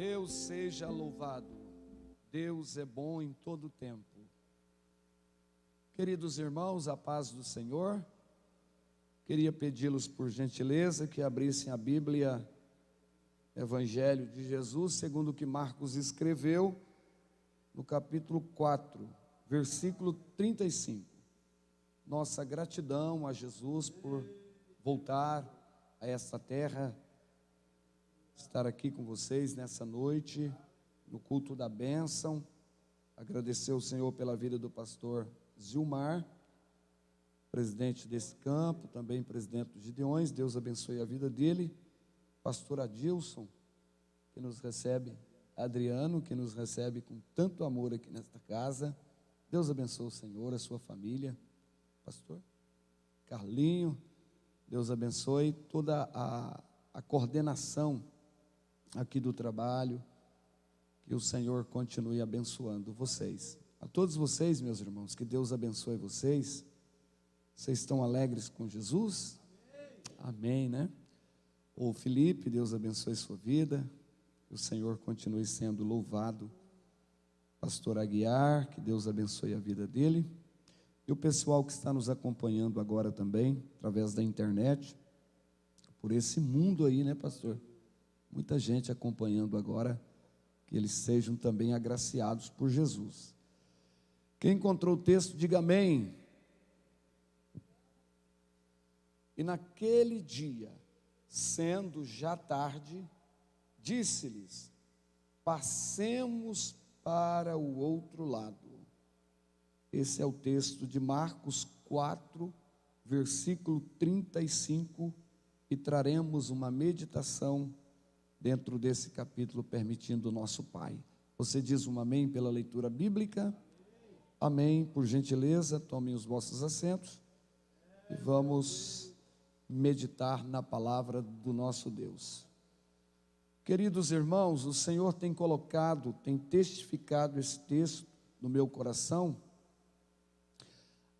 Deus seja louvado. Deus é bom em todo tempo. Queridos irmãos, a paz do Senhor. Queria pedi-los por gentileza que abrissem a Bíblia, Evangelho de Jesus, segundo o que Marcos escreveu, no capítulo 4, versículo 35. Nossa gratidão a Jesus por voltar a esta terra, estar aqui com vocês nessa noite, no culto da bênção. Agradecer ao Senhor pela vida do pastor Zilmar, presidente desse campo, também presidente dos Gideões. Deus abençoe a vida dele. Pastor Adilson, que nos recebe, Adriano, que nos recebe com tanto amor aqui nesta casa. Deus abençoe o Senhor, a sua família. Pastor Carlinho, Deus abençoe toda a coordenação aqui do trabalho. Que o Senhor continue abençoando vocês. A todos vocês, meus irmãos, que Deus abençoe vocês. Vocês estão alegres com Jesus? Amém, né? O Felipe, Deus abençoe sua vida. Que o Senhor continue sendo louvado. Pastor Aguiar, que Deus abençoe a vida dele. E o pessoal que está nos acompanhando agora também, através da internet, por esse mundo aí, né, pastor? Muita gente acompanhando agora, que eles sejam também agraciados por Jesus. Quem encontrou o texto, diga amém. E naquele dia, sendo já tarde, disse-lhes: passemos para o outro lado. Esse é o texto de Marcos 4, versículo 35, e traremos uma meditação dentro desse capítulo, permitindo o nosso Pai. Você diz um amém pela leitura bíblica? Amém, por gentileza, tomem os vossos assentos e vamos meditar na palavra do nosso Deus. Queridos irmãos, o Senhor tem colocado, tem testificado esse texto no meu coração,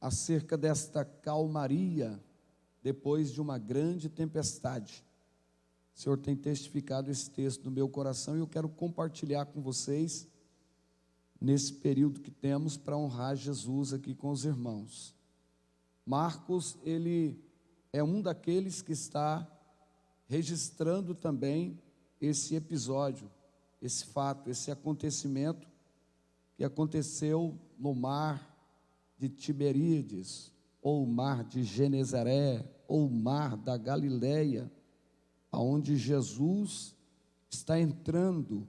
acerca desta calmaria depois de uma grande tempestade. O Senhor tem testificado esse texto no meu coração e eu quero compartilhar com vocês nesse período que temos para honrar Jesus aqui com os irmãos. Marcos, ele é um daqueles que está registrando também esse episódio, esse fato, esse acontecimento que aconteceu no mar de Tiberíades, ou mar de Genezaré, ou mar da Galileia, aonde Jesus está entrando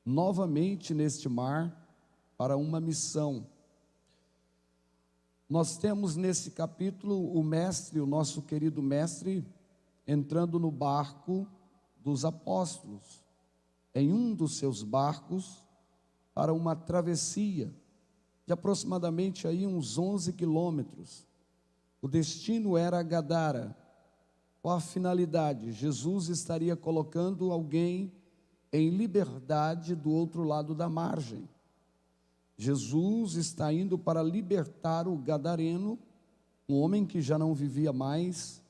novamente neste mar para uma missão. Nós temos nesse capítulo o mestre, o nosso querido mestre, entrando no barco dos apóstolos, em um dos seus barcos, para uma travessia de aproximadamente aí uns 11 quilômetros. O destino era Gadara. Qual a finalidade? Jesus estaria colocando alguém em liberdade do outro lado da margem. Jesus está indo para libertar o gadareno, um homem que já não vivia mais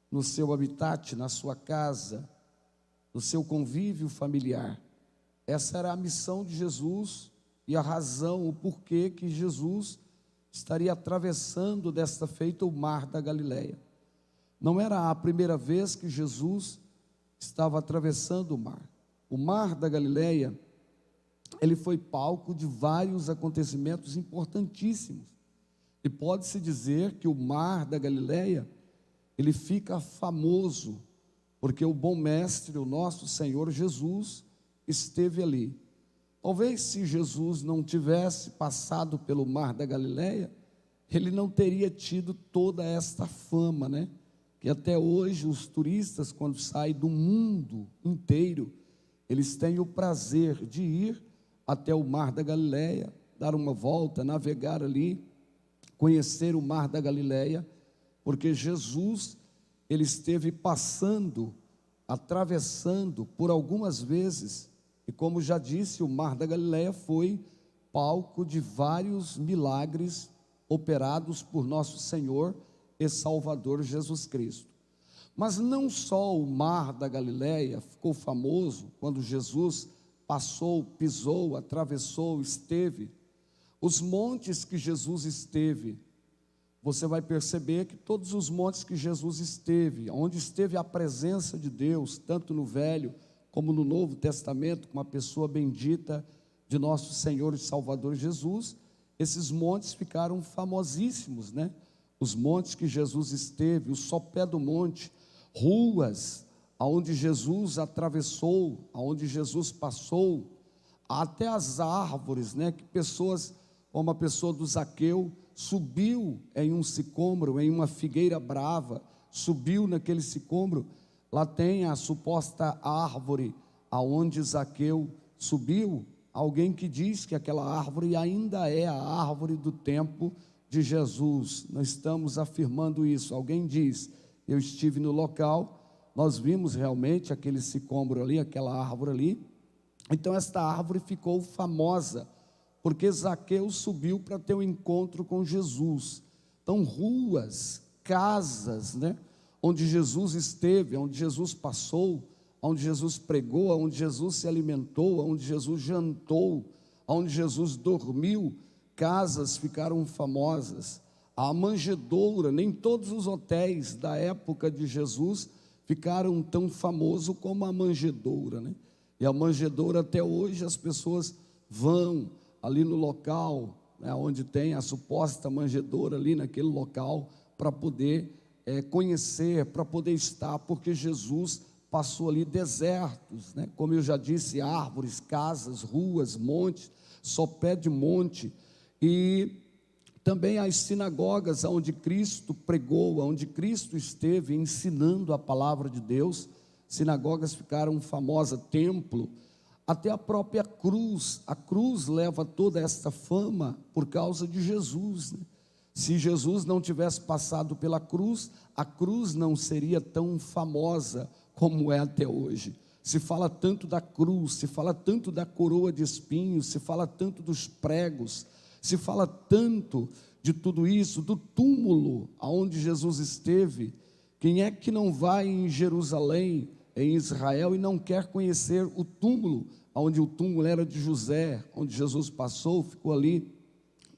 no seu habitat, na sua casa, no seu convívio familiar. Essa era a missão de Jesus e a razão, o porquê que Jesus estaria atravessando desta feita o mar da Galileia. Não era a primeira vez que Jesus estava atravessando o mar. O mar da Galileia, ele foi palco de vários acontecimentos importantíssimos. E pode-se dizer que o mar da Galileia, ele fica famoso, porque o bom mestre, o nosso Senhor Jesus, esteve ali. Talvez se Jesus não tivesse passado pelo mar da Galileia, ele não teria tido toda esta fama, né? Que até hoje os turistas, quando saem do mundo inteiro, eles têm o prazer de ir até o mar da Galileia, dar uma volta, navegar ali, conhecer o mar da Galileia, porque Jesus, ele esteve passando, atravessando por algumas vezes, e como já disse, o mar da Galileia foi palco de vários milagres operados por nosso Senhor e Salvador Jesus Cristo. Mas não só o mar da Galileia ficou famoso quando Jesus passou, pisou, atravessou, esteve, os montes que Jesus esteve, você vai perceber que todos os montes que Jesus esteve, onde esteve a presença de Deus, tanto no Velho como no Novo Testamento, com a pessoa bendita de nosso Senhor e Salvador Jesus, esses montes ficaram famosíssimos, né? Os montes que Jesus esteve, o sopé do monte, ruas aonde Jesus atravessou, aonde Jesus passou, até as árvores, né? Que pessoas, como a pessoa do Zaqueu, subiu em um sicômoro, em uma figueira brava, subiu naquele sicômoro, lá tem a suposta árvore aonde Zaqueu subiu. Alguém que diz que aquela árvore ainda é a árvore do tempo de Jesus. Nós estamos afirmando isso. Alguém diz, eu estive no local, nós vimos realmente aquele sicômoro ali, aquela árvore ali. Então esta árvore ficou famosa, porque Zaqueu subiu para ter um encontro com Jesus. Então ruas, casas, né, onde Jesus esteve, onde Jesus passou, onde Jesus pregou, onde Jesus se alimentou, onde Jesus jantou, onde Jesus dormiu, casas ficaram famosas. A manjedoura, nem todos os hotéis da época de Jesus ficaram tão famosos como a manjedoura, né? E a manjedoura até hoje as pessoas vão ali no local, né, onde tem a suposta manjedoura ali naquele local, para poder conhecer, para poder estar, porque Jesus passou ali desertos, né? Como eu já disse, árvores, casas, ruas, montes, sopé de monte, e também as sinagogas onde Cristo pregou, onde Cristo esteve ensinando a palavra de Deus. Sinagogas ficaram famosas, templo, até a própria cruz. A cruz leva toda esta fama por causa de Jesus, né? Se Jesus não tivesse passado pela cruz, a cruz não seria tão famosa como é até hoje. Se fala tanto da cruz, se fala tanto da coroa de espinhos, se fala tanto dos pregos, se fala tanto de tudo isso, do túmulo aonde Jesus esteve. Quem é que não vai em Jerusalém, em Israel, e não quer conhecer o túmulo, onde o túmulo era de José, onde Jesus passou, ficou ali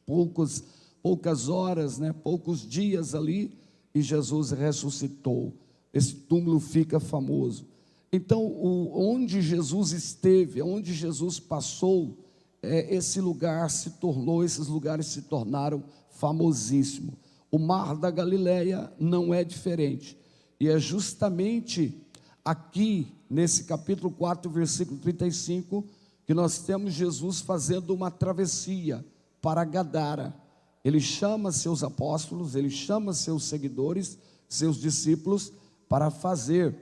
poucas horas, né, poucos dias ali, e Jesus ressuscitou. Esse túmulo fica famoso. Então, onde Jesus esteve, onde Jesus passou, esses lugares se tornaram famosíssimos. O Mar da Galileia não é diferente, e é justamente aqui, nesse capítulo 4, versículo 35, que nós temos Jesus fazendo uma travessia para Gadara. Ele chama seus apóstolos, ele chama seus seguidores, seus discípulos, para fazer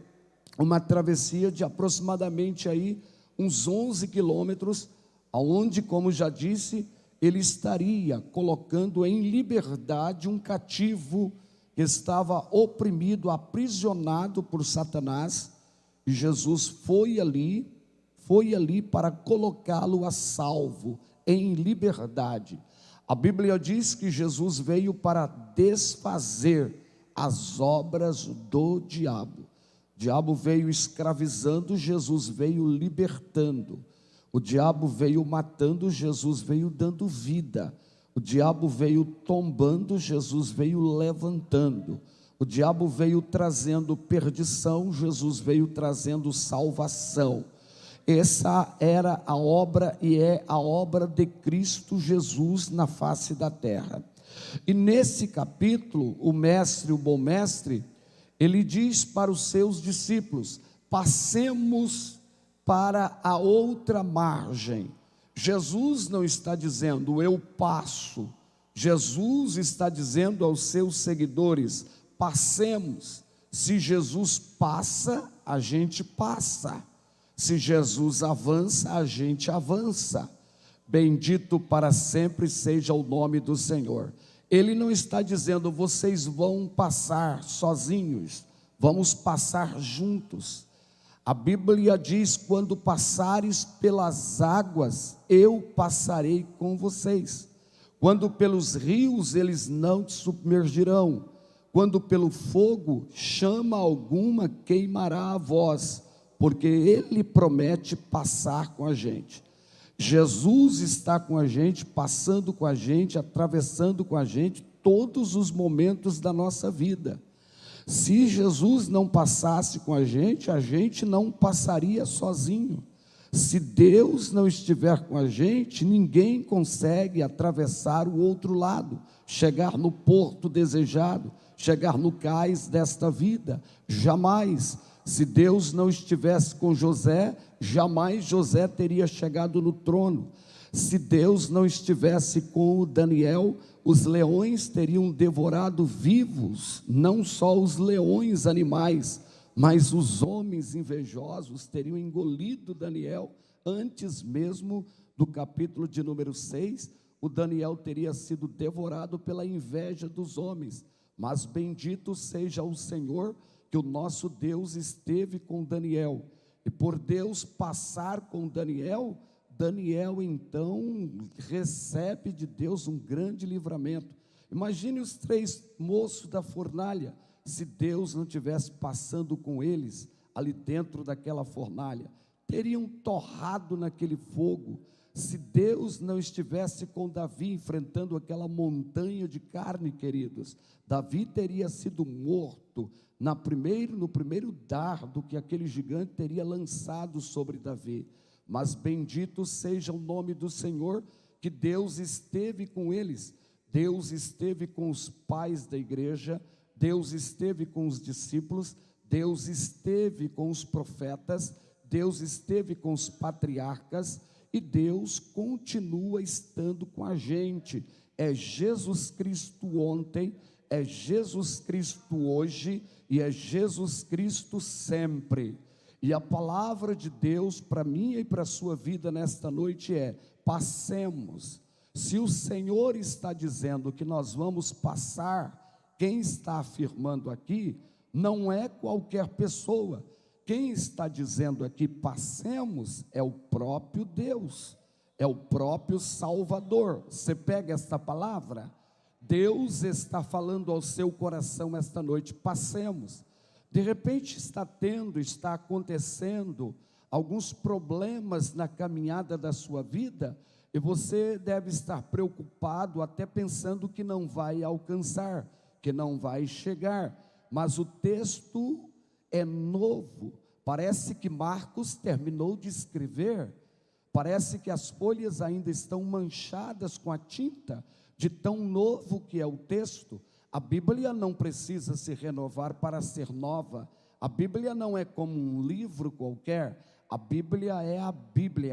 uma travessia de aproximadamente aí uns 11 quilômetros, aonde, como já disse, ele estaria colocando em liberdade um cativo que estava oprimido, aprisionado por Satanás, e Jesus foi ali para colocá-lo a salvo, em liberdade. A Bíblia diz que Jesus veio para desfazer as obras do diabo. O diabo veio escravizando, Jesus veio libertando. O diabo veio matando, Jesus veio dando vida. O diabo veio tombando, Jesus veio levantando. O diabo veio trazendo perdição, Jesus veio trazendo salvação. Essa era a obra e é a obra de Cristo Jesus na face da terra. E nesse capítulo, o bom mestre, ele diz para os seus discípulos: passemos para a outra margem. Jesus não está dizendo eu passo, Jesus está dizendo aos seus seguidores: passemos. Se Jesus passa, a gente passa. Se Jesus avança, a gente avança. Bendito para sempre seja o nome do Senhor. Ele não está dizendo vocês vão passar sozinhos, vamos passar juntos. A Bíblia diz: quando passares pelas águas, eu passarei com vocês. Quando pelos rios, eles não te submergirão. Quando pelo fogo, chama alguma queimará a vós. porque Ele promete passar com a gente. Jesus está com a gente, passando com a gente, atravessando com a gente todos os momentos da nossa vida. Se Jesus não passasse com a gente não passaria sozinho. Se Deus não estiver com a gente, ninguém consegue atravessar o outro lado, chegar no porto desejado, chegar no cais desta vida. Jamais. Se Deus não estivesse com José, jamais José teria chegado no trono. Se Deus não estivesse com o Daniel, os leões teriam devorado vivos, não só os leões animais, mas os homens invejosos teriam engolido Daniel. Antes mesmo do capítulo de número 6, o Daniel teria sido devorado pela inveja dos homens. Mas bendito seja o Senhor, que o nosso Deus esteve com Daniel, e por Deus passar com Daniel, Daniel então recebe de Deus um grande livramento. Imagine os 3 moços da fornalha, se Deus não tivesse passando com eles, ali dentro daquela fornalha, teriam torrado naquele fogo. Se Deus não estivesse com Davi, enfrentando aquela montanha de carne, queridos, Davi teria sido morto no primeiro dardo que aquele gigante teria lançado sobre Davi. Mas bendito seja o nome do Senhor, que Deus esteve com eles. Deus esteve com os pais da igreja, Deus esteve com os discípulos, Deus esteve com os profetas, Deus esteve com os patriarcas, e Deus continua estando com a gente. É Jesus Cristo ontem, é Jesus Cristo hoje, e é Jesus Cristo sempre. E a palavra de Deus para mim e para a sua vida nesta noite é: passemos. Se o Senhor está dizendo que nós vamos passar, quem está afirmando aqui não é qualquer pessoa. Quem está dizendo aqui passemos é o próprio Deus, é o próprio Salvador. Você pega esta palavra? Deus está falando ao seu coração esta noite: passemos. De repente está acontecendo alguns problemas na caminhada da sua vida, e você deve estar preocupado, até pensando que não vai alcançar, que não vai chegar. Mas o texto é novo. Parece que Marcos terminou de escrever, parece que as folhas ainda estão manchadas com a tinta, de tão novo que é o texto. A Bíblia não precisa se renovar para ser nova. A Bíblia não é como um livro qualquer. A Bíblia, é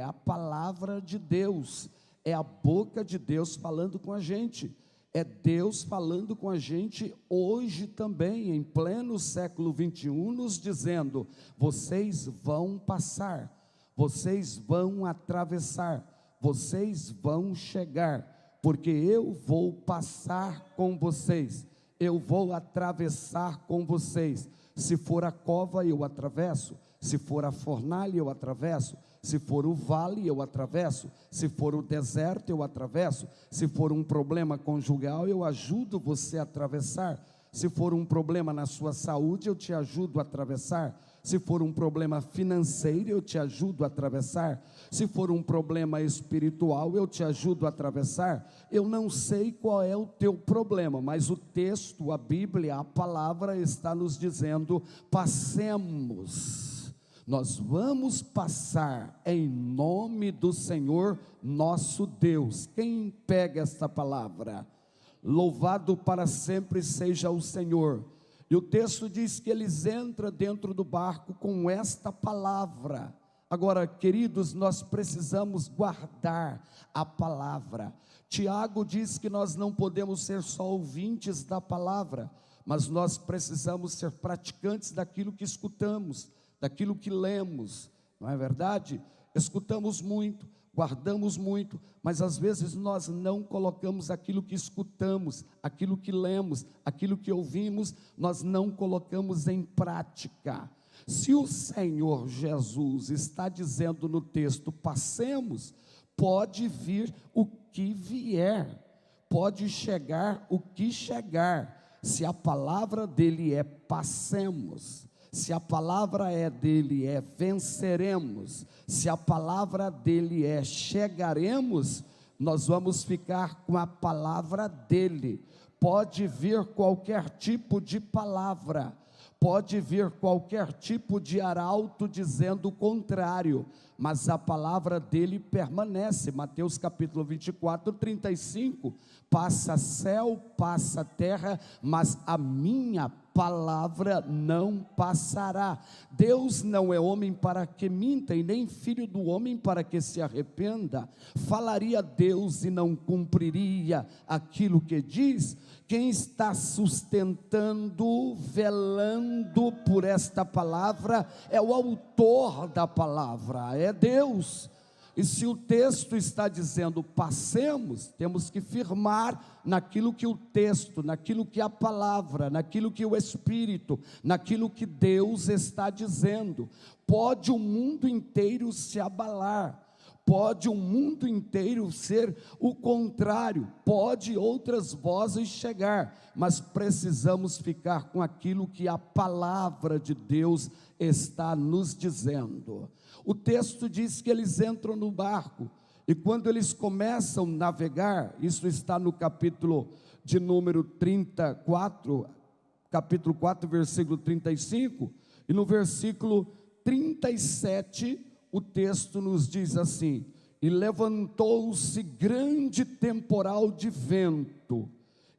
a palavra de Deus, é a boca de Deus falando com a gente. É Deus falando com a gente hoje também, em pleno século 21, nos dizendo: vocês vão passar, vocês vão atravessar, vocês vão chegar, porque eu vou passar com vocês, eu vou atravessar com vocês. Se for a cova, eu atravesso. Se for a fornalha, eu atravesso. Se for o vale, eu atravesso. Se for o deserto, eu atravesso. Se for um problema conjugal, eu ajudo você a atravessar. Se for um problema na sua saúde, eu te ajudo a atravessar. Se for um problema financeiro, eu te ajudo a atravessar. Se for um problema espiritual, eu te ajudo a atravessar. Eu não sei qual é o teu problema, mas o texto, a Bíblia, a palavra está nos dizendo: passemos. Nós vamos passar em nome do Senhor nosso Deus. Quem pega esta palavra? Louvado para sempre seja o Senhor. E o texto diz que eles entram dentro do barco com esta palavra. Agora, queridos, nós precisamos guardar a palavra. Tiago diz que nós não podemos ser só ouvintes da palavra, mas nós precisamos ser praticantes daquilo que escutamos, daquilo que lemos, não é verdade? Escutamos muito, guardamos muito, mas às vezes nós não colocamos aquilo que escutamos, aquilo que lemos, aquilo que ouvimos, nós não colocamos em prática. Se o Senhor Jesus está dizendo no texto: passemos, pode vir o que vier, pode chegar o que chegar, se a palavra dele é passemos. Se a palavra é dele, é venceremos. Se a palavra dele é chegaremos, nós vamos ficar com a palavra dele. Pode vir qualquer tipo de palavra, pode vir qualquer tipo de arauto dizendo o contrário, mas a palavra dele permanece. Mateus capítulo 24, 35, passa céu, passa terra, mas a minha palavra não passará. Deus não é homem para que minta, e nem filho do homem para que se arrependa. Falaria Deus e não cumpriria aquilo que diz? Quem está sustentando, velando por esta palavra, é o autor da palavra, é Deus. E se o texto está dizendo passemos, temos que firmar naquilo que o texto, naquilo que a palavra, naquilo que o Espírito, naquilo que Deus está dizendo. Pode o mundo inteiro se abalar, pode o mundo inteiro ser o contrário, pode outras vozes chegar, mas precisamos ficar com aquilo que a palavra de Deus está nos dizendo. O texto diz que eles entram no barco, e quando eles começam a navegar, isso está no capítulo de número 34, capítulo 4, versículo 35, e no versículo 37, o texto nos diz assim: e levantou-se grande temporal de vento,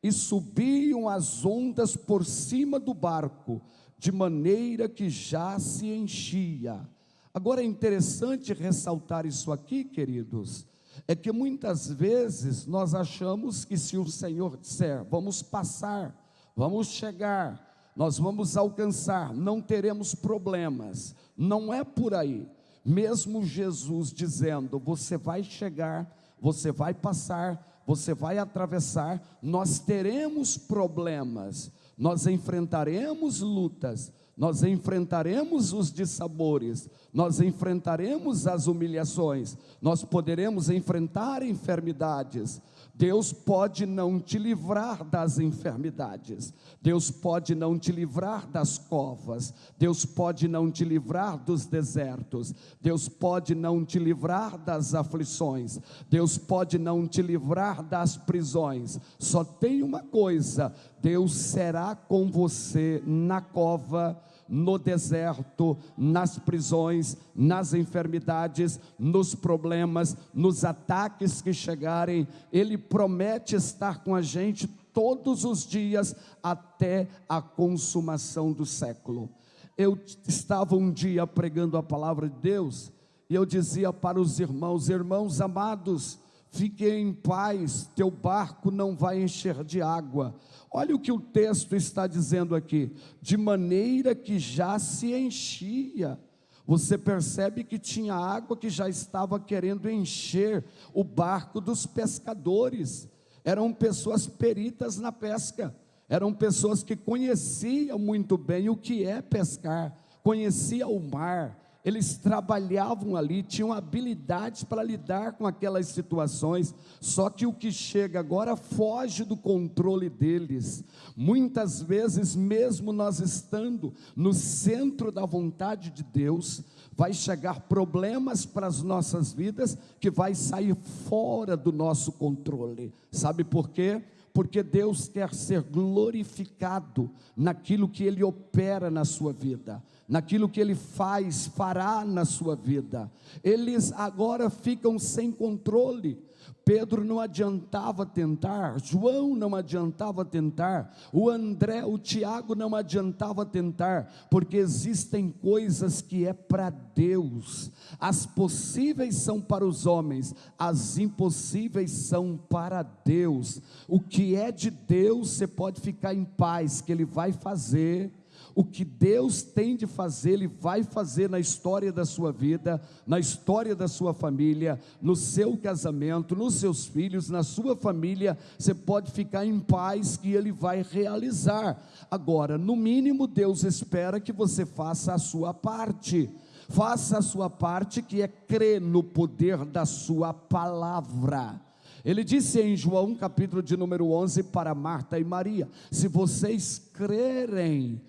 e subiam as ondas por cima do barco, de maneira que já se enchia. Agora é interessante ressaltar isso aqui, queridos, é que muitas vezes nós achamos que se o Senhor disser, vamos passar, vamos chegar, nós vamos alcançar, não teremos problemas. Não é por aí. Mesmo Jesus dizendo, você vai chegar, você vai passar, você vai atravessar, nós teremos problemas, nós enfrentaremos lutas, nós enfrentaremos os dissabores, nós enfrentaremos as humilhações, nós poderemos enfrentar enfermidades. Deus pode não te livrar das enfermidades, Deus pode não te livrar das covas, Deus pode não te livrar dos desertos, Deus pode não te livrar das aflições, Deus pode não te livrar das prisões. Só tem uma coisa: Deus será com você na cova, no deserto, nas prisões, nas enfermidades, nos problemas, nos ataques que chegarem. Ele promete estar com a gente todos os dias até a consumação do século. Eu estava um dia pregando a palavra de Deus e eu dizia para os irmãos: irmãos amados, fiquem em paz, teu barco não vai encher de água. Olha o que o texto está dizendo aqui: de maneira que já se enchia. Você percebe que tinha água que já estava querendo encher o barco dos pescadores. Eram pessoas peritas na pesca, eram pessoas que conheciam muito bem o que é pescar, conheciam o mar. Eles trabalhavam ali, tinham habilidades para lidar com aquelas situações, só que o que chega agora foge do controle deles. Muitas vezes, mesmo nós estando no centro da vontade de Deus, vai chegar problemas para as nossas vidas que vai sair fora do nosso controle. Sabe por quê? Porque Deus quer ser glorificado naquilo que Ele opera na sua vida, naquilo que Ele fará na sua vida. Eles agora ficam sem controle. Pedro não adiantava tentar, João não adiantava tentar, o André, o Tiago não adiantava tentar, porque existem coisas que é para Deus. As possíveis são para os homens, as impossíveis são para Deus. O que é de Deus, você pode ficar em paz, que Ele vai fazer. O que Deus tem de fazer, Ele vai fazer na história da sua vida, na história da sua família, no seu casamento, nos seus filhos, na sua família. Você pode ficar em paz que Ele vai realizar. Agora, no mínimo, Deus espera que você faça a sua parte. Faça a sua parte, que é crer no poder da sua palavra. Ele disse em João capítulo de número 11 para Marta e Maria: se vocês crerem,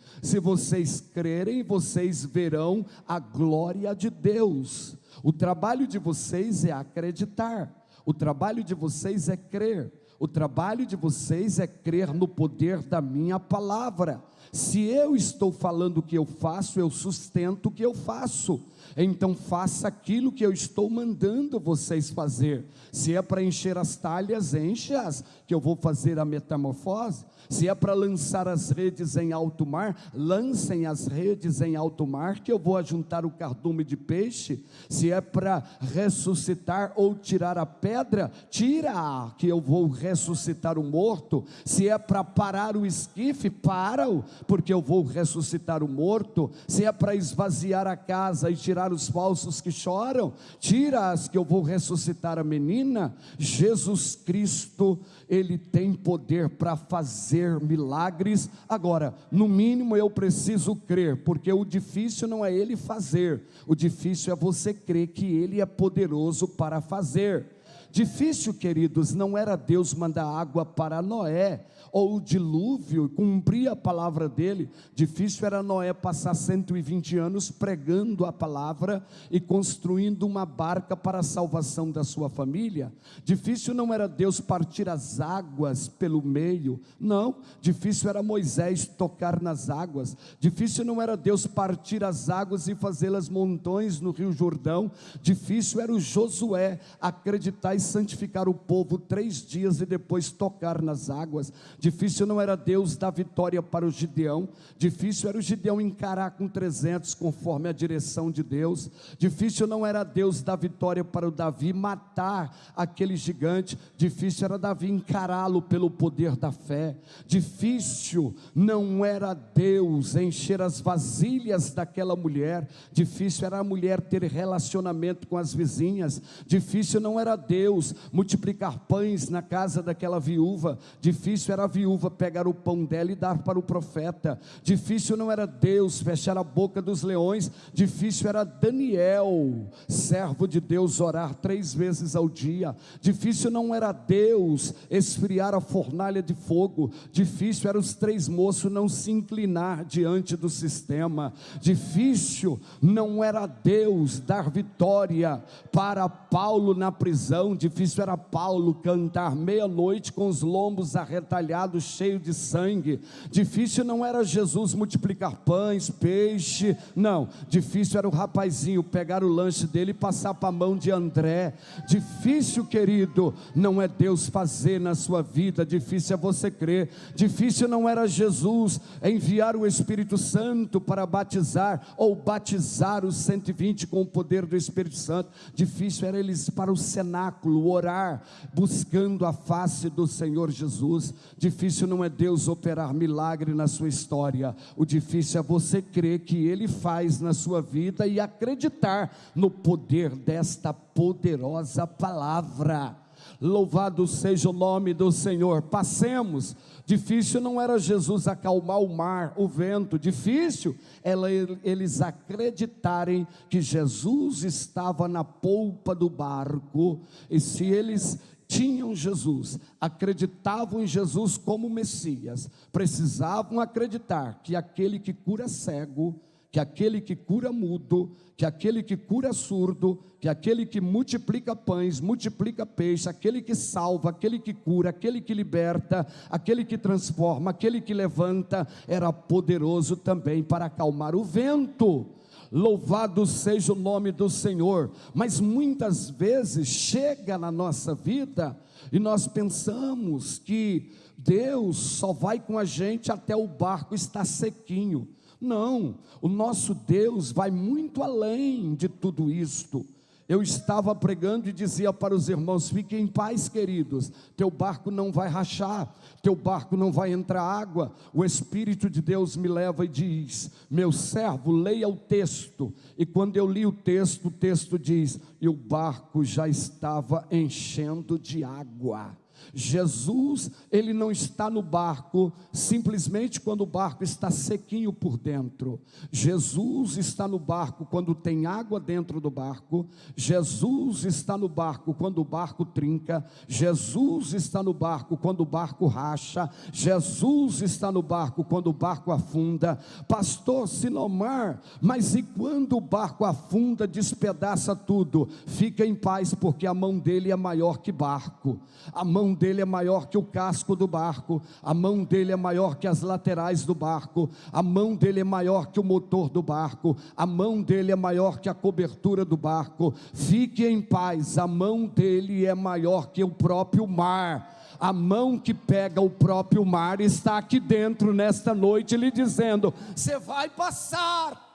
vocês verão a glória de Deus. O trabalho de vocês é acreditar, o trabalho de vocês é crer, o trabalho de vocês é crer no poder da minha palavra. Se eu estou falando o que eu faço, eu sustento o que eu faço. Então faça aquilo que eu estou mandando vocês fazer. Se é para encher as talhas, enche-as, que eu vou fazer a metamorfose. Se é para lançar as redes em alto mar, lancem as redes em alto mar, que eu vou ajuntar o cardume de peixe. Se é para ressuscitar ou tirar a pedra, tira, que eu vou ressuscitar o morto. Se é para parar o esquife, para-o, porque eu vou ressuscitar o morto. Se é para esvaziar a casa e tirar os falsos que choram, tira-as, que eu vou ressuscitar a menina. Jesus Cristo, Ele tem poder para fazer milagres. Agora, no mínimo eu preciso crer, porque o difícil não é Ele fazer, o difícil é você crer que Ele é poderoso para fazer. Difícil, queridos, não era Deus mandar água para Noé, ou o dilúvio, cumprir a palavra dele. Difícil era Noé passar 120 anos pregando a palavra e construindo uma barca para a salvação da sua família. Difícil não era Deus partir as águas pelo meio, não. Difícil era Moisés tocar nas águas. Difícil não era Deus partir as águas e fazê-las montões no Rio Jordão. Difícil era o Josué acreditar e santificar o povo 3 dias e depois tocar nas águas. Difícil não era Deus dar vitória para o Gideão. Difícil era o Gideão encarar com 300 conforme a direção de Deus. Difícil não era Deus dar vitória para o Davi matar aquele gigante. Difícil era Davi encará-lo pelo poder da fé. Difícil não era Deus encher as vasilhas daquela mulher. Difícil era a mulher ter relacionamento com as vizinhas. Difícil não era Deus multiplicar pães na casa daquela viúva. Difícil era a viúva pegar o pão dela e dar para o profeta. Difícil não era Deus fechar a boca dos leões. Difícil era Daniel, servo de Deus, orar 3 vezes ao dia. Difícil não era Deus esfriar a fornalha de fogo. Difícil era os 3 moços não se inclinar diante do sistema. Difícil não era Deus dar vitória para Paulo na prisão. Difícil era Paulo cantar meia-noite com os lombos arretalhados, cheio de sangue. Difícil não era Jesus multiplicar pães, peixe, não. Difícil era o rapazinho pegar o lanche dele e passar para a mão de André. Difícil, querido, não é Deus fazer na sua vida, difícil é você crer. Difícil não era Jesus enviar o Espírito Santo para batizar, ou batizar os 120 com o poder do Espírito Santo. Difícil era eles para o cenáculo orar, buscando a face do Senhor Jesus. Difícil não é Deus operar milagre na sua história, o difícil é você crer que Ele faz na sua vida e acreditar no poder desta poderosa palavra. Louvado seja o nome do Senhor. Passemos. Difícil não era Jesus acalmar o mar, o vento. Difícil era eles acreditarem que Jesus estava na polpa do barco. E se eles tinham Jesus, acreditavam em Jesus como Messias, precisavam acreditar que aquele que cura cego, que aquele que cura mudo, que aquele que cura surdo, que aquele que multiplica pães, multiplica peixe, aquele que salva, aquele que cura, aquele que liberta, aquele que transforma, aquele que levanta, era poderoso também para acalmar o vento. Louvado seja o nome do Senhor. Mas muitas vezes chega na nossa vida e nós pensamos que Deus só vai com a gente até o barco estar sequinho. Não, o nosso Deus vai muito além de tudo isto. Eu estava pregando e dizia para os irmãos: fiquem em paz, queridos, teu barco não vai rachar, teu barco não vai entrar água. O Espírito de Deus me leva e diz: meu servo, leia o texto. E quando eu li o texto diz: e o barco já estava enchendo de água. Jesus, ele não está no barco simplesmente quando o barco está sequinho por dentro. Jesus está no barco quando tem água dentro do barco. Jesus está no barco quando o barco trinca. Jesus está no barco quando o barco racha. Jesus está no barco quando o barco afunda. Pastor Sinomar, mas e quando o barco afunda, despedaça tudo? Fica em paz, porque a mão dele é maior que barco. A mão dele é maior que o casco do barco, a mão dele é maior que as laterais do barco, a mão dele é maior que o motor do barco, a mão dele é maior que a cobertura do barco. Fique em paz, a mão dele é maior que o próprio mar. A mão que pega o próprio mar está aqui dentro nesta noite, lhe dizendo: você vai passar.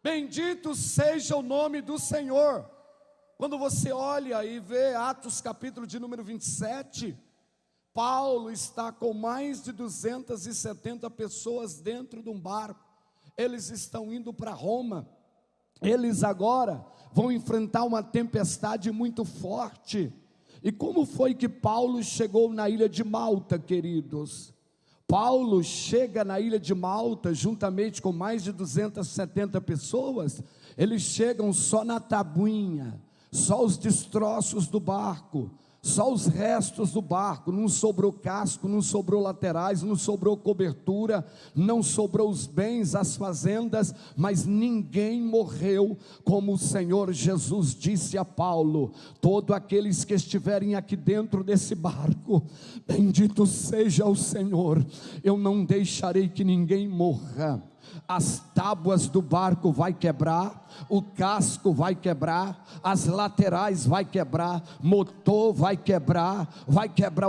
Bendito seja o nome do Senhor. Quando você olha e vê Atos capítulo de número 27, Paulo está com mais de 270 pessoas dentro de um barco. Eles estão indo para Roma. Eles agora vão enfrentar uma tempestade muito forte. E como foi que Paulo chegou na ilha de Malta, queridos? Paulo chega na ilha de Malta juntamente com mais de 270 pessoas. Eles chegam só na tabuinha, só os destroços do barco, só os restos do barco. Não sobrou casco, não sobrou laterais, não sobrou cobertura, não sobrou os bens, as fazendas, mas ninguém morreu, como o Senhor Jesus disse a Paulo: todos aqueles que estiverem aqui dentro desse barco, bendito seja o Senhor, eu não deixarei que ninguém morra. As tábuas do barco vai quebrar, o casco vai quebrar, as laterais vai quebrar, motor vai quebrar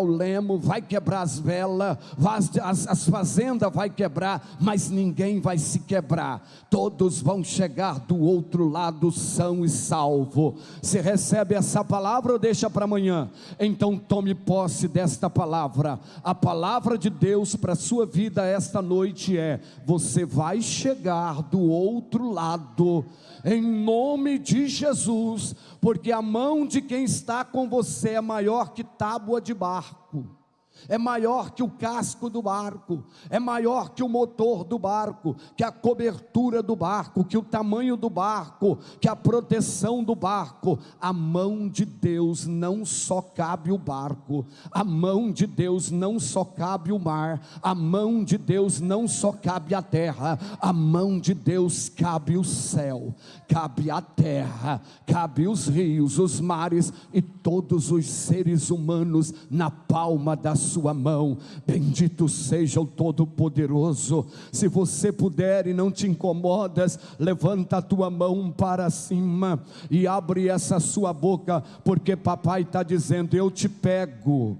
o lemo, vai quebrar as velas, as fazendas vai quebrar, mas ninguém vai se quebrar. Todos vão chegar do outro lado são e salvo. Você recebe essa palavra ou deixa para amanhã? Então tome posse desta palavra. A palavra de Deus para a sua vida esta noite é: você vai chegar do outro lado, em nome de Jesus, porque a mão de quem está com você é maior que tábua de barco, é maior que o casco do barco, é maior que o motor do barco, que a cobertura do barco, que o tamanho do barco, que a proteção do barco. A mão de Deus não só cabe o barco, a mão de Deus não só cabe o mar, a mão de Deus não só cabe a terra, a mão de Deus cabe o céu, cabe a terra, cabe os rios, os mares e todos os seres humanos na palma da sua mão. Bendito seja o Todo-Poderoso. Se você puder e não te incomodas, levanta a tua mão para cima e abre essa sua boca, porque papai está dizendo: eu te pego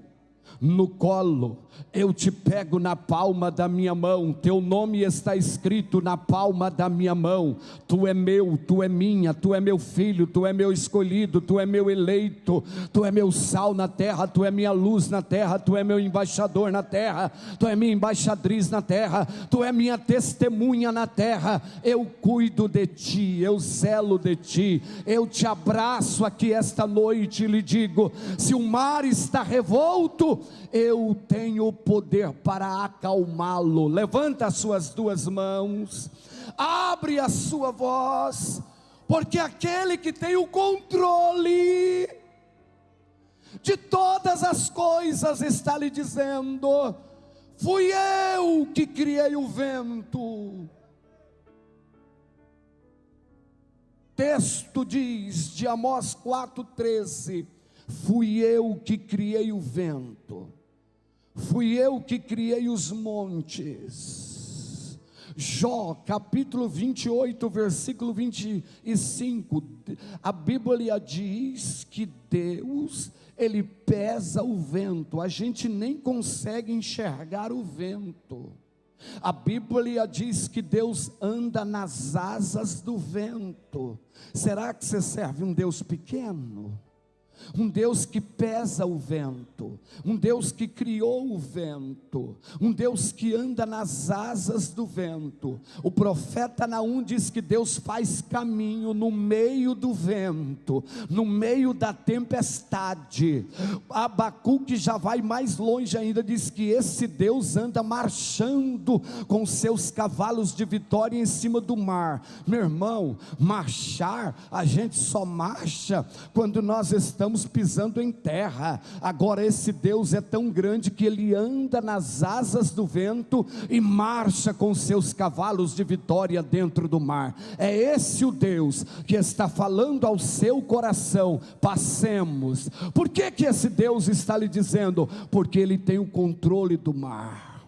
no colo, eu te pego na palma da minha mão, teu nome está escrito na palma da minha mão, tu é meu, tu é minha, tu é meu filho, tu é meu escolhido, tu é meu eleito, tu é meu sal na terra, tu é minha luz na terra, tu é meu embaixador na terra, tu é minha embaixadriz na terra, tu é minha testemunha na terra. Eu cuido de ti, eu zelo de ti, eu te abraço aqui esta noite e lhe digo: se o mar está revolto, eu tenho o poder para acalmá-lo. Levanta as suas duas mãos, abre a sua voz, porque aquele que tem o controle de todas as coisas está lhe dizendo: fui eu que criei o vento. Texto diz de Amós 4,13: fui eu que criei o vento, fui eu que criei os montes. Jó capítulo 28 versículo 25, a Bíblia diz que Deus, Ele pesa o vento, a gente nem consegue enxergar o vento. A Bíblia diz que Deus anda nas asas do vento. Será que você serve um Deus pequeno? um Deus que pesa o vento, um Deus que criou o vento, um Deus que anda nas asas do vento. O profeta Naum diz que Deus faz caminho no meio do vento, no meio da tempestade. Abacuque já vai mais longe ainda, diz que esse Deus anda marchando com seus cavalos de vitória em cima do mar. Meu irmão, marchar, a gente só marcha quando nós estamos pisando em terra. Agora esse Deus é tão grande que ele anda nas asas do vento e marcha com seus cavalos de vitória dentro do mar. É esse o Deus que está falando ao seu coração: passemos. Por que esse Deus está lhe dizendo? Porque ele tem o controle do mar,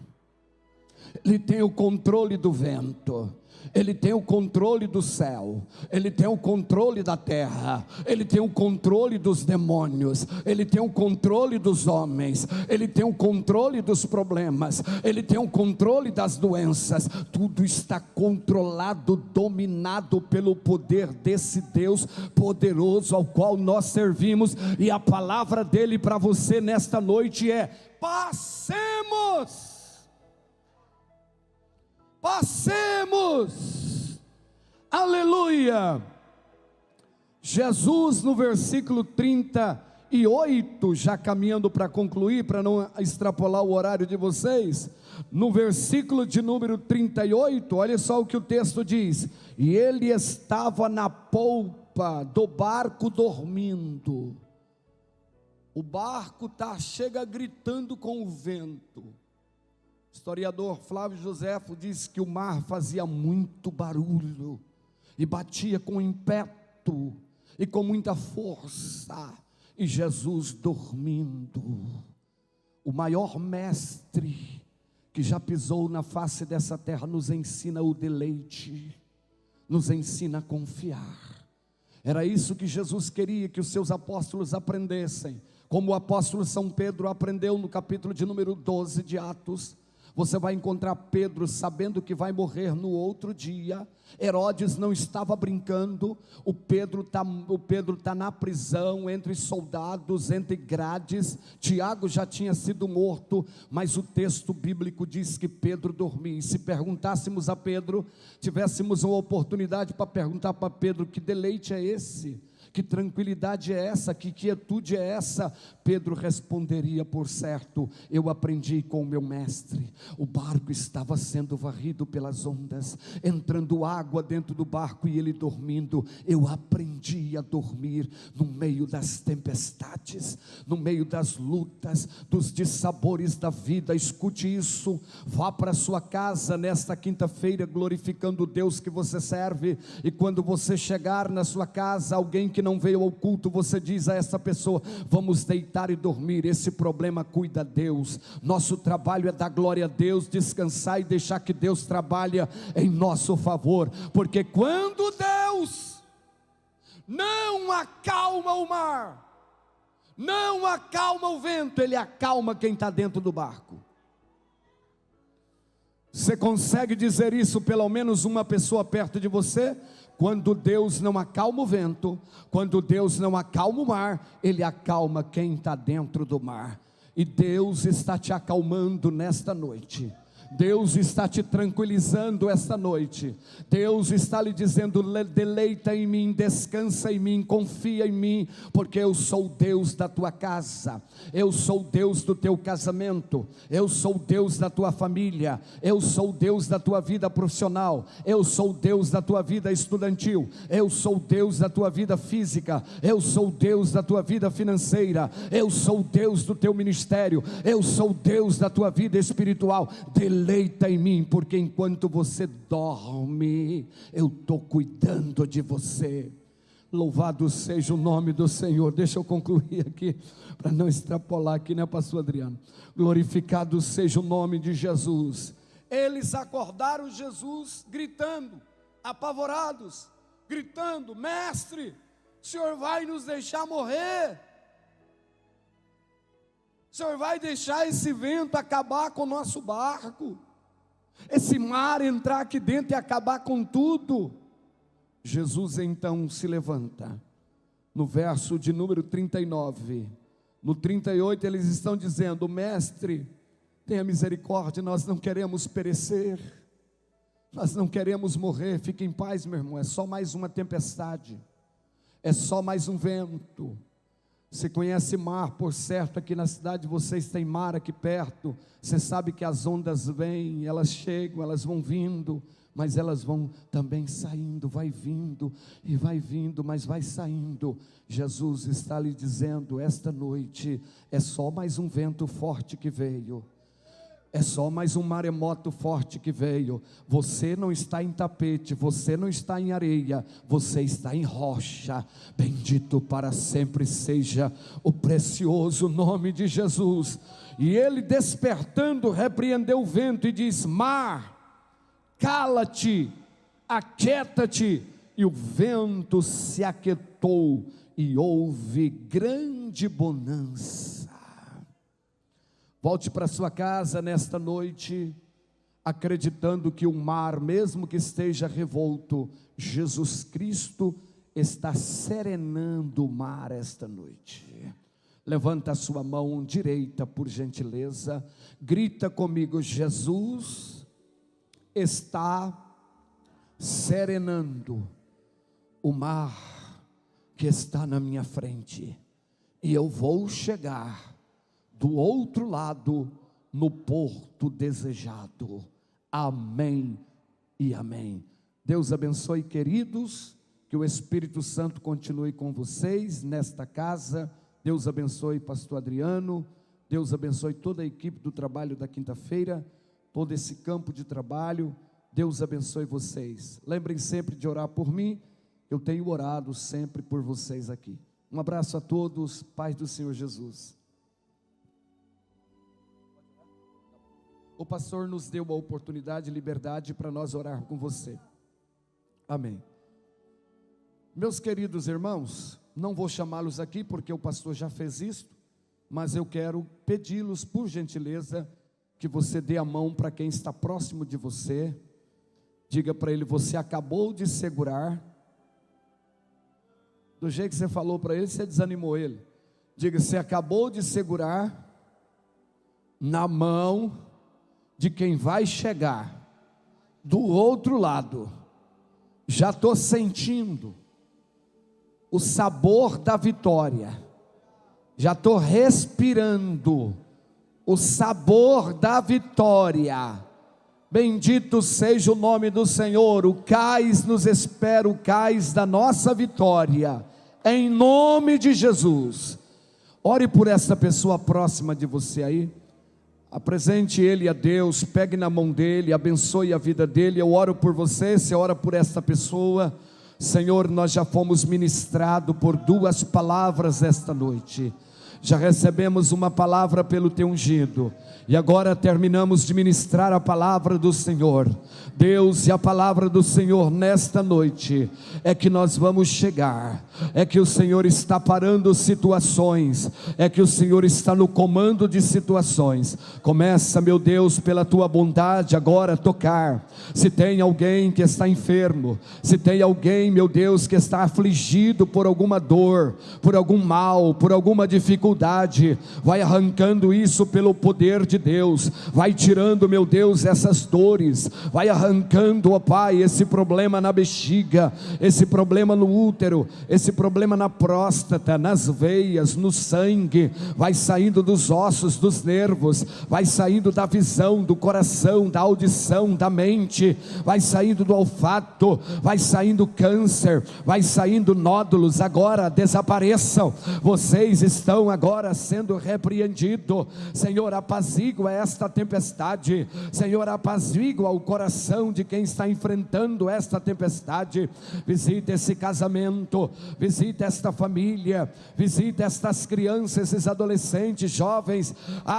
ele tem o controle do vento, ele tem o controle do céu, ele tem o controle da terra, ele tem o controle dos demônios, ele tem o controle dos homens, ele tem o controle dos problemas, ele tem o controle das doenças. Tudo está controlado, dominado pelo poder desse Deus poderoso ao qual nós servimos. E a palavra dele para você nesta noite é: passemos. Passemos, aleluia. Jesus, no versículo 38, já caminhando para concluir, para não extrapolar o horário de vocês, no versículo de número 38, olha só o que o texto diz: e ele estava na polpa do barco dormindo. O barco chega gritando com o vento. O historiador Flávio Joséfo diz que o mar fazia muito barulho e batia com ímpeto e com muita força, e Jesus dormindo. O maior mestre que já pisou na face dessa terra nos ensina o deleite, nos ensina a confiar. Era isso que Jesus queria que os seus apóstolos aprendessem, como o apóstolo São Pedro aprendeu no capítulo de número 12 de Atos. Você vai encontrar Pedro sabendo que vai morrer no outro dia. Herodes não estava brincando. O Pedro está na prisão, entre soldados, entre grades. Tiago já tinha sido morto, mas o texto bíblico diz que Pedro dormia. E se perguntássemos a Pedro, tivéssemos uma oportunidade para perguntar para Pedro: que deleite é esse? Que tranquilidade é essa? Que quietude é essa? Pedro responderia: por certo, eu aprendi com o meu mestre. O barco estava sendo varrido pelas ondas, entrando água dentro do barco e ele dormindo. Eu aprendi a dormir no meio das tempestades, no meio das lutas, dos dissabores da vida. Escute isso, vá para sua casa nesta quinta-feira glorificando o Deus que você serve, e quando você chegar na sua casa, alguém que não veio ao culto, você diz a essa pessoa: vamos deitar e dormir, esse problema cuida Deus, nosso trabalho é dar glória a Deus, descansar e deixar que Deus trabalha em nosso favor, porque quando Deus não acalma o mar, não acalma o vento, Ele acalma quem está dentro do barco. Você consegue dizer isso pelo menos uma pessoa perto de você? Quando Deus não acalma o vento, quando Deus não acalma o mar, Ele acalma quem está dentro do mar. E Deus está te acalmando nesta noite. Deus está te tranquilizando esta noite. Deus está lhe dizendo: deleita em mim, descansa em mim, confia em mim, porque eu sou o Deus da tua casa, eu sou o Deus do teu casamento, eu sou o Deus da tua família, eu sou o Deus da tua vida profissional, eu sou o Deus da tua vida estudantil, eu sou o Deus da tua vida física, eu sou o Deus da tua vida financeira, eu sou o Deus do teu ministério, eu sou o Deus da tua vida espiritual. Deleita em mim, porque enquanto você dorme, eu estou cuidando de você. Louvado seja o nome do Senhor. Deixa eu concluir aqui, para não extrapolar aqui, né, pastor Adriano? Glorificado seja o nome de Jesus. Eles acordaram Jesus gritando, apavorados, gritando: mestre, o Senhor vai nos deixar morrer? O Senhor vai deixar esse vento acabar com o nosso barco, esse mar entrar aqui dentro e acabar com tudo? Jesus então se levanta, no verso de número 39. No 38 eles estão dizendo: Mestre, tenha misericórdia, nós não queremos perecer, nós não queremos morrer. Fique em paz, meu irmão, é só mais uma tempestade, é só mais um vento. Você conhece mar, por certo, aqui na cidade de vocês tem mar aqui perto. Você sabe que as ondas vêm, elas chegam, elas vão vindo, mas elas vão também saindo, vai vindo e vai vindo, mas vai saindo. Jesus está lhe dizendo esta noite: é só mais um vento forte que veio, é só mais um maremoto forte que veio. Você não está em tapete, você não está em areia, você está em rocha. Bendito para sempre seja o precioso nome de Jesus. E ele, despertando, repreendeu o vento e diz: mar, cala-te, aquieta-te. E o vento se aquietou e houve grande bonança. Volte para sua casa nesta noite, acreditando que o mar, mesmo que esteja revolto, Jesus Cristo está serenando o mar esta noite. Levanta a sua mão direita, por gentileza, grita comigo: Jesus está serenando o mar que está na minha frente, e eu vou chegar do outro lado, no porto desejado. Amém e amém. Deus abençoe, queridos, que o Espírito Santo continue com vocês nesta casa. Deus abençoe pastor Adriano, Deus abençoe toda a equipe do trabalho da quinta-feira, todo esse campo de trabalho. Deus abençoe vocês. Lembrem sempre de orar por mim, eu tenho orado sempre por vocês aqui. Um abraço a todos, paz do Senhor Jesus. O pastor nos deu a oportunidade e liberdade para nós orar com você. Amém. Meus queridos irmãos, não vou chamá-los aqui porque o pastor já fez isso, mas eu quero pedi-los, por gentileza, que você dê a mão para quem está próximo de você. Diga para ele: você acabou de segurar. Do jeito que você falou para ele, você desanimou ele. Diga: você acabou de segurar na mão de quem vai chegar do outro lado. Já estou sentindo o sabor da vitória, já estou respirando o sabor da vitória. Bendito seja o nome do Senhor. O cais nos espera, o cais da nossa vitória, em nome de Jesus. Ore por essa pessoa próxima de você aí. Apresente ele a Deus, pegue na mão dele, abençoe a vida dele. Eu oro por você, você ora por esta pessoa. Senhor, nós já fomos ministrados por 2 palavras esta noite. Já recebemos uma palavra pelo teu ungido, e agora terminamos de ministrar a palavra do Senhor. Deus, e a palavra do Senhor nesta noite é que nós vamos chegar, é que o Senhor está parando situações, é que o Senhor está no comando de situações. Começa, meu Deus, pela tua bondade agora a tocar. Se tem alguém que está enfermo, se tem alguém, meu Deus, que está afligido por alguma dor, por algum mal, por alguma dificuldade, vai arrancando isso pelo poder de Deus, vai tirando, meu Deus, essas dores, vai arrancando, ó Pai, esse problema na bexiga, esse problema no útero, esse problema na próstata, nas veias, no sangue, vai saindo dos ossos, dos nervos, vai saindo da visão, do coração, da audição, da mente, vai saindo do olfato, vai saindo câncer, vai saindo nódulos. Agora desapareçam, vocês estão agora sendo repreendidos. Senhor, apazigua esta tempestade, Senhor, apazigua o coração de quem está enfrentando esta tempestade. Visita esse casamento, visita esta família, visita estas crianças, esses adolescentes, jovens.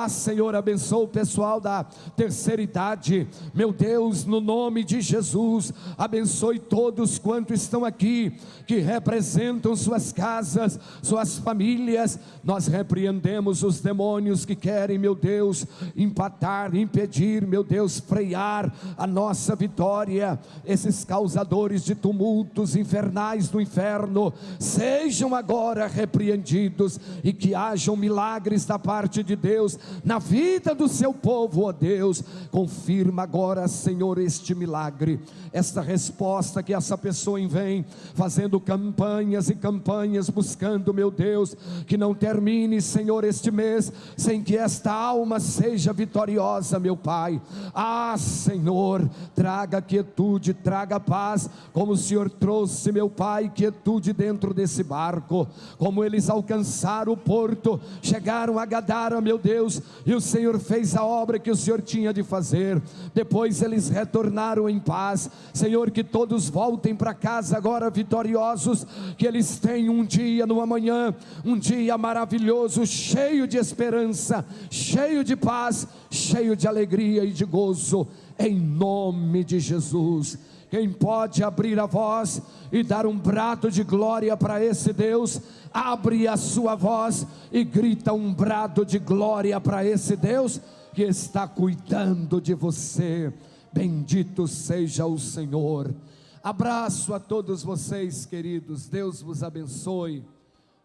Senhor, abençoa o pessoal da terceira idade, meu Deus, no nome de Jesus. Abençoe todos quantos estão aqui, que representam suas casas, suas famílias. Nós repreendemos os demônios que querem, meu Deus, empatar, impedir, meu Deus, frear a nossa vitória. Esses causadores de tumultos infernais do inferno, sejam agora repreendidos, e que hajam milagres da parte de Deus na vida do seu povo, ó Deus. Confirma agora, Senhor, este milagre, esta resposta que essa pessoa vem fazendo campanhas e campanhas, buscando, meu Deus, que não termine, Senhor, este mês sem que esta alma seja vitoriosa, meu Pai. Ah, Senhor, traga quietude, traga paz, como o Senhor trouxe, meu Pai, quietude dentro desse barco, como eles alcançaram o porto, chegaram a Gadara, meu Deus, e o Senhor fez a obra que o Senhor tinha de fazer. Depois eles retornaram em paz. Senhor, que todos voltem para casa agora vitoriosos, que eles tenham um dia no amanhã, um dia maravilhoso, cheio de esperança, cheio de paz, cheio de alegria e de gozo, em nome de Jesus. Quem pode abrir a voz e dar um brado de glória para esse Deus, abre a sua voz e grita um brado de glória para esse Deus que está cuidando de você. Bendito seja o Senhor. Abraço a todos vocês, queridos. Deus vos abençoe.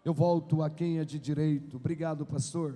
Eu volto a quem é de direito. Obrigado, pastor.